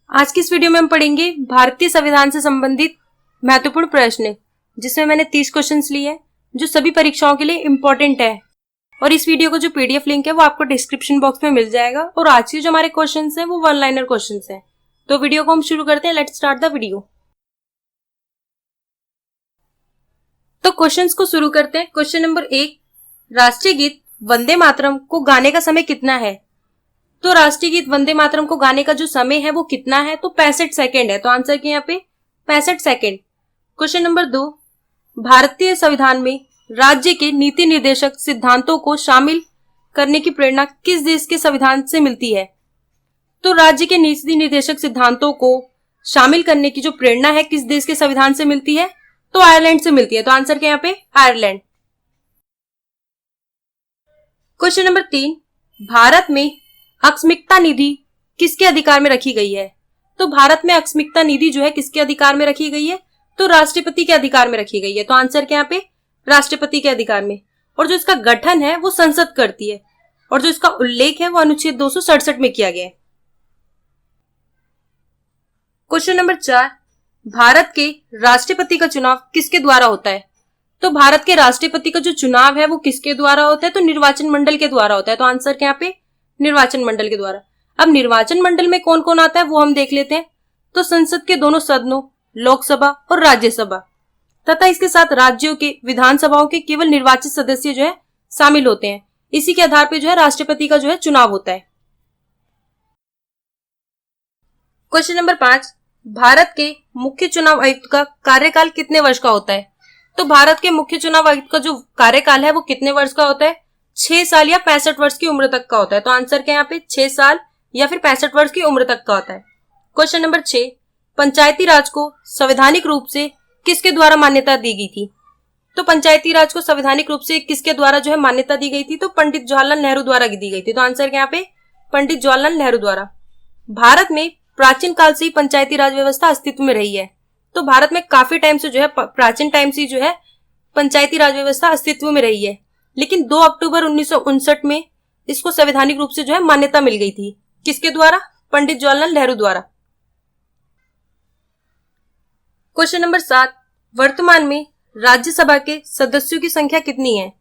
आज की इस वीडियो में हम पढ़ेंगे भारतीय संविधान से संबंधित महत्वपूर्ण प्रश्न, जिसमें मैंने 30 क्वेश्चंस लिए हैं जो सभी परीक्षाओं के लिए इम्पोर्टेंट है। और इस वीडियो को जो पीडीएफ लिंक है वो आपको डिस्क्रिप्शन बॉक्स में मिल जाएगा। और आज के जो हमारे क्वेश्चंस हैं वो वन लाइनर क्वेश्चंस हैं। तो वीडियो को हम शुरू करते हैं। Let's start the video. तो क्वेश्चंस को शुरू करते हैं। क्वेश्चन नंबर 1, राष्ट्रीय गीत वंदे मातरम को गाने का समय कितना है? तो राष्ट्रीय गीत वंदे मातरम को गाने का जो समय है वो कितना है? तो 65 सेकेंड है। तो आंसर के यहाँ पे 65 सेकेंड। क्वेश्चन नंबर 2, भारतीय संविधान में राज्य के नीति निर्देशक सिद्धांतों को शामिल करने की प्रेरणा किस देश के संविधान से मिलती है? तो राज्य के नीति निर्देशक सिद्धांतों को शामिल करने की जो प्रेरणा है किस देश के संविधान से मिलती है? तो आयरलैंड से मिलती है। तो आंसर के यहाँ पे आयरलैंड। क्वेश्चन नंबर 3, भारत में अक्षमिकता निधि किसके अधिकार में रखी गई है? तो भारत में अक्षमिकता निधि जो है किसके अधिकार में रखी गई है? तो राष्ट्रपति के अधिकार में रखी गई है। तो आंसर के यहाँ पे राष्ट्रपति के अधिकार में। और जो इसका गठन है वो संसद करती है और जो इसका उल्लेख है वो अनुच्छेद 267 में किया गया है। क्वेश्चन नंबर 4, भारत के राष्ट्रपति का चुनाव किसके द्वारा होता है? तो भारत के राष्ट्रपति का जो चुनाव है वो किसके द्वारा होता है? तो निर्वाचन मंडल के द्वारा होता है। तो आंसर के यहाँ पे निर्वाचन मंडल के द्वारा। अब निर्वाचन मंडल में कौन कौन आता है वो हम देख लेते हैं। तो संसद के दोनों सदनों, लोकसभा और राज्यसभा, तथा इसके साथ राज्यों के विधानसभाओं के केवल निर्वाचित सदस्य जो है शामिल होते हैं। इसी के आधार पर जो है राष्ट्रपति का जो है चुनाव होता है। क्वेश्चन नंबर 5, भारत के मुख्य चुनाव आयुक्त का कार्यकाल कितने वर्ष का होता है? तो भारत के मुख्य चुनाव आयुक्त का जो कार्यकाल है वो कितने वर्ष का होता है? 6 साल या 65 वर्ष की उम्र तक का होता है। तो आंसर के यहाँ पे 6 साल या फिर 65 वर्ष की उम्र तक का होता है। क्वेश्चन नंबर 6, पंचायती राज को संवैधानिक रूप से किसके द्वारा मान्यता दी गई थी? तो पंचायती राज को संवैधानिक रूप से किसके द्वारा जो है मान्यता दी गई थी? तो पंडित जवाहरलाल नेहरू द्वारा दी गई थी। तो आंसर के यहाँ पे पंडित जवाहरलाल नेहरू द्वारा। भारत में प्राचीन काल से ही पंचायती राज व्यवस्था अस्तित्व में रही है। तो भारत में काफी टाइम से जो है प्राचीन टाइम से जो है पंचायती राज व्यवस्था अस्तित्व में रही है, लेकिन 2 अक्टूबर 1959 में इसको संवैधानिक रूप से जो है मान्यता मिल गई थी। किसके द्वारा? पंडित जवाहरलाल नेहरू द्वारा। क्वेश्चन नंबर 7, वर्तमान में राज्यसभा के सदस्यों की संख्या कितनी है?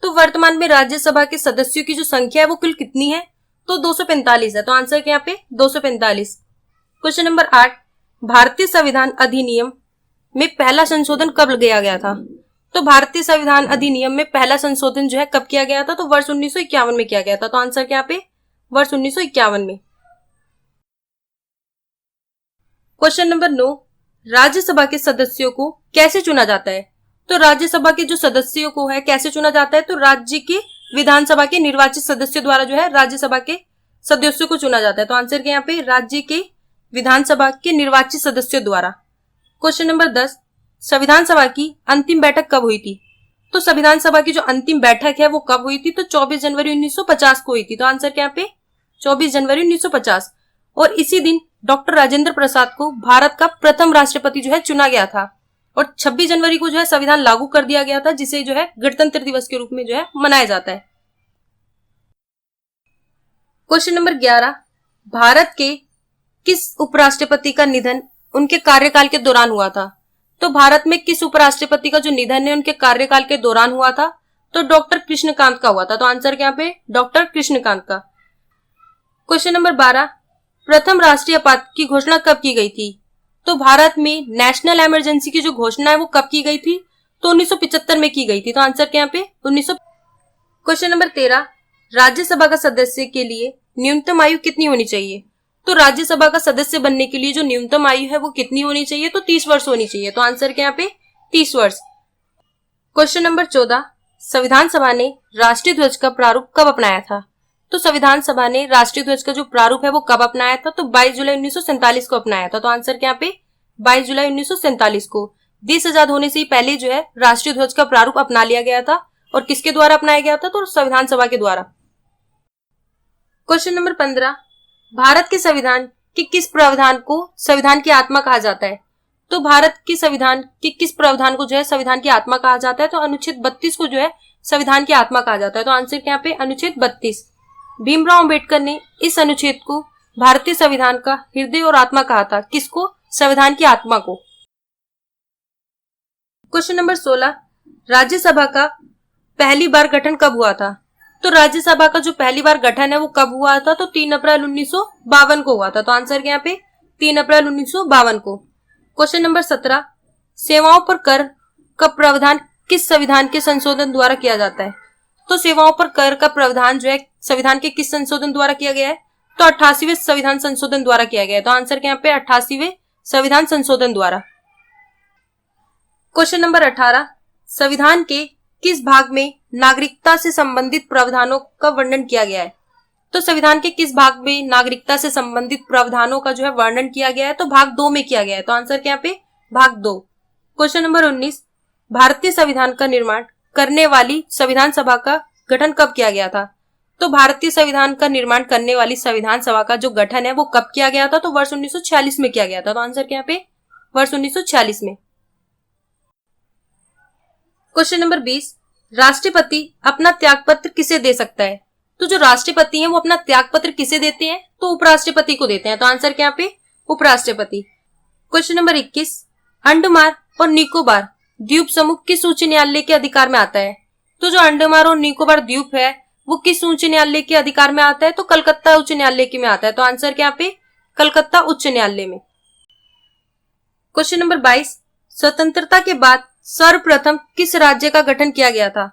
तो वर्तमान में राज्यसभा के सदस्यों की जो संख्या है वो कुल कितनी है? तो 245 है। तो आंसर के यहाँ पे 245। क्वेश्चन नंबर 8, भारतीय संविधान अधिनियम में पहला संशोधन कब किया गया था? तो भारतीय संविधान अधिनियम में पहला संशोधन जो है कब किया गया था? तो वर्ष 1951 में किया गया था। तो आंसर के यहाँ पे वर्ष 1951 में। क्वेश्चन नंबर 9, राज्यसभा के सदस्यों को कैसे चुना जाता है? तो राज्यसभा के जो सदस्यों को है कैसे चुना जाता है? तो राज्य के विधानसभा के निर्वाचित सदस्यों द्वारा जो है राज्यसभा के सदस्यों को चुना जाता है। तो आंसर के यहाँ पे राज्य के विधानसभा के निर्वाचित सदस्यों द्वारा। क्वेश्चन नंबर 10, संविधान सभा की अंतिम बैठक कब हुई थी? तो संविधान सभा की जो अंतिम बैठक है वो कब हुई थी? तो 24 जनवरी 1950 को हुई थी। तो आंसर क्या पे 24 जनवरी 1950। और इसी दिन डॉक्टर राजेंद्र प्रसाद को भारत का प्रथम राष्ट्रपति जो है चुना गया था। और 26 जनवरी को जो है संविधान लागू कर दिया गया था, जिसे जो है गणतंत्र दिवस के रूप में जो है मनाया जाता है। क्वेश्चन नंबर 11, भारत के किस उपराष्ट्रपति का निधन उनके कार्यकाल के दौरान हुआ था? तो भारत में किस उपराष्ट्रपति का जो निधन है उनके कार्यकाल के दौरान हुआ था? तो डॉक्टर कृष्णकांत का हुआ था। तो आंसर क्या पे डॉक्टर कृष्णकांत का। क्वेश्चन नंबर 12, प्रथम राष्ट्रीय आपात की घोषणा कब की गई थी? तो भारत में नेशनल इमरजेंसी की जो घोषणा है वो कब की गई थी? तो 1975 में की गई थी। तो आंसर क्या पे 1900। क्वेश्चन नंबर 13, राज्यसभा का सदस्य के लिए न्यूनतम आयु कितनी होनी चाहिए? तो राज्यसभा का सदस्य बनने के लिए जो न्यूनतम आयु है वो कितनी होनी चाहिए? तो 30 वर्ष होनी चाहिए। तो आंसर के यहाँ पे 30 वर्ष। क्वेश्चन नंबर 14, संविधान सभा ने राष्ट्रीय ध्वज का प्रारूप कब अपनाया था? तो संविधान सभा ने राष्ट्रीय ध्वज का जो प्रारूप है वो कब अपनाया था? तो 22 जुलाई 1947 को अपनाया था। तो आंसर के यहाँ पे 22 जुलाई 1947 को। देश आजाद होने से ही पहले जो है राष्ट्रीय ध्वज का प्रारूप अपना लिया गया था। और किसके द्वारा अपनाया गया था? तो संविधान सभा के द्वारा। क्वेश्चन नंबर 15, भारत के संविधान के किस प्रावधान को संविधान की आत्मा कहा जाता है? तो भारत के संविधान के किस प्रावधान को जो है संविधान की आत्मा कहा जाता है? तो अनुच्छेद 32 को जो है संविधान की आत्मा कहा जाता है। तो आंसर क्या पे अनुच्छेद 32। भीमराव अंबेडकर ने इस अनुच्छेद को भारतीय संविधान का हृदय और आत्मा कहा था? किसको? संविधान की आत्मा को। क्वेश्चन नंबर 16, राज्यसभा का पहली बार गठन कब हुआ था? तो राज्यसभा का जो पहली बार गठन है वो कब हुआ था? तो 3 अप्रैल 1952 को हुआ था। तो आंसर क्या यहाँ पे 3 अप्रैल 1952 को। क्वेश्चन नंबर 17, सेवाओं पर कर का प्रावधान किस संविधान के संशोधन द्वारा किया जाता है? तो सेवाओं पर कर का प्रावधान जो है संविधान के किस संशोधन द्वारा किया गया है? तो 88वें संविधान संशोधन द्वारा किया गया है। तो आंसर क्या यहाँ पे 88वें संविधान संशोधन द्वारा। क्वेश्चन नंबर 18, संविधान के किस भाग में नागरिकता से संबंधित प्रावधानों का वर्णन किया गया है? तो संविधान के किस भाग में नागरिकता से संबंधित प्रावधानों का जो है वर्णन किया गया है? तो भाग 2 में किया गया है। तो आंसर क्या पे भाग 2। क्वेश्चन नंबर 19, भारतीय संविधान का निर्माण करने वाली संविधान सभा का गठन कब किया गया था? तो भारतीय संविधान का निर्माण करने वाली संविधान सभा का जो गठन है वो कब किया गया था? तो वर्ष 1946 में किया गया था। तो आंसर क्या पे वर्ष 1946 में। क्वेश्चन नंबर 20, राष्ट्रपति अपना त्यागपत्र किसे दे सकता है? तो जो राष्ट्रपति हैं वो अपना त्यागपत्र किसे देते हैं? तो उपराष्ट्रपति को देते हैं। तो आंसर क्या पे उपराष्ट्रपति। क्वेश्चन नंबर 21, अंडमान और निकोबार द्वीप समूह किस उच्च न्यायालय के अधिकार में आता है? तो जो अंडमान और निकोबार द्वीप है वो किस उच्च न्यायालय के अधिकार में आता है? तो कलकत्ता उच्च न्यायालय के में आता है। तो आंसर क्या पे कलकत्ता उच्च न्यायालय में। क्वेश्चन नंबर 22, स्वतंत्रता के बाद सर्वप्रथम किस राज्य का गठन किया गया था?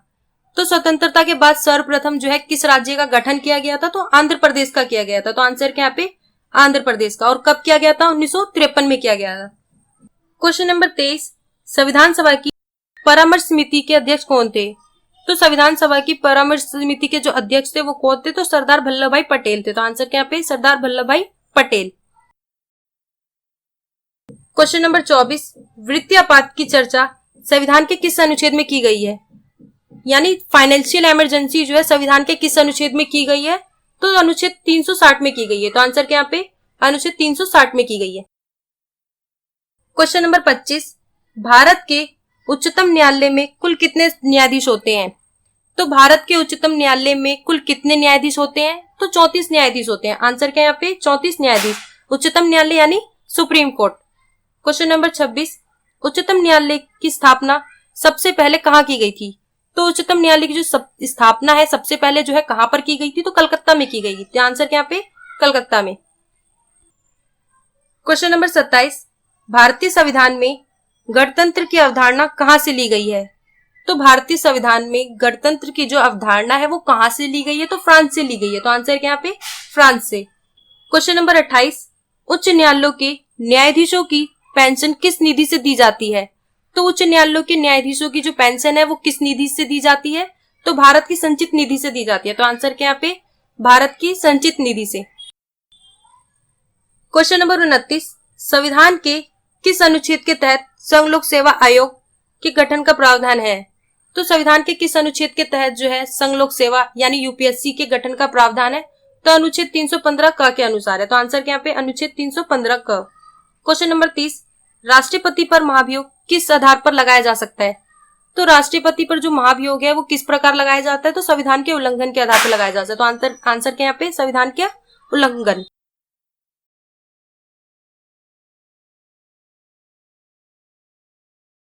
तो स्वतंत्रता के बाद सर्वप्रथम जो है किस राज्य का गठन किया गया था? तो आंध्र प्रदेश का किया गया था। तो आंसर क्या पे आंध्र प्रदेश का। और कब किया गया था? 1953 में किया गया था। क्वेश्चन नंबर 23, संविधान सभा की परामर्श समिति के अध्यक्ष कौन थे? तो संविधान सभा की परामर्श समिति के जो अध्यक्ष थे वो कौन थे? तो सरदार वल्लभ भाई पटेल थे। तो आंसर क्या पे सरदार वल्लभ भाई पटेल। क्वेश्चन नंबर 24, वित्तीय आपात की चर्चा संविधान के किस अनुच्छेद में की गई है? यानी फाइनेंशियल इमरजेंसी जो है संविधान के किस अनुच्छेद में की गई है? तो अनुच्छेद 360 में की गई है। तो आंसर क्या पे अनुच्छेद 360 में की गई है। क्वेश्चन नंबर 25, भारत के उच्चतम न्यायालय में कुल कितने न्यायाधीश होते हैं? तो भारत के उच्चतम न्यायालय में कुल कितने न्यायाधीश होते हैं? तो 34 न्यायाधीश होते हैं। आंसर क्या यहाँ पे 34 न्यायाधीश। उच्चतम न्यायालय यानी सुप्रीम कोर्ट। क्वेश्चन नंबर 26, उच्चतम न्यायालय की स्थापना सबसे पहले कहाँ की गई थी? तो उच्चतम न्यायालय की जो स्थापना है सबसे पहले जो है कहां पर की गई थी? तो कलकत्ता में की गई थी। आंसर क्या पे कलकत्ता में। क्वेश्चन नंबर 27, भारतीय संविधान में गणतंत्र की अवधारणा कहां से ली गई है? तो भारतीय संविधान में गणतंत्र की जो अवधारणा है वो कहां से ली गई है? तो फ्रांस से ली गई है। तो आंसर क्या पे फ्रांस से। क्वेश्चन नंबर 28, उच्च न्यायालयों के न्यायाधीशों की पेंशन किस निधि से दी जाती है? तो उच्च न्यायालयों के न्यायाधीशों की जो पेंशन है वो किस निधि से दी जाती है? तो भारत की संचित निधि से दी जाती है। तो आंसर क्या पे भारत की संचित निधि से। क्वेश्चन नंबर 29, संविधान के किस अनुच्छेद के तहत संघ लोक सेवा आयोग के गठन का प्रावधान है? तो संविधान के किस अनुच्छेद के तहत जो है संघ लोक सेवा यानी यूपीएससी के गठन का प्रावधान है? तो अनुच्छेद 315 क के अनुसार है। तो आंसर क्या पे अनुच्छेद 315 क। क्वेश्चन नंबर 30, राष्ट्रपति पर महाभियोग किस आधार पर लगाया जा सकता है? तो राष्ट्रपति पर जो महाभियोग है वो किस प्रकार लगाया जाता है? तो संविधान के उल्लंघन के आधार पर लगाया जाता है। तो आंसर क्या यहाँ पे संविधान के उल्लंघन।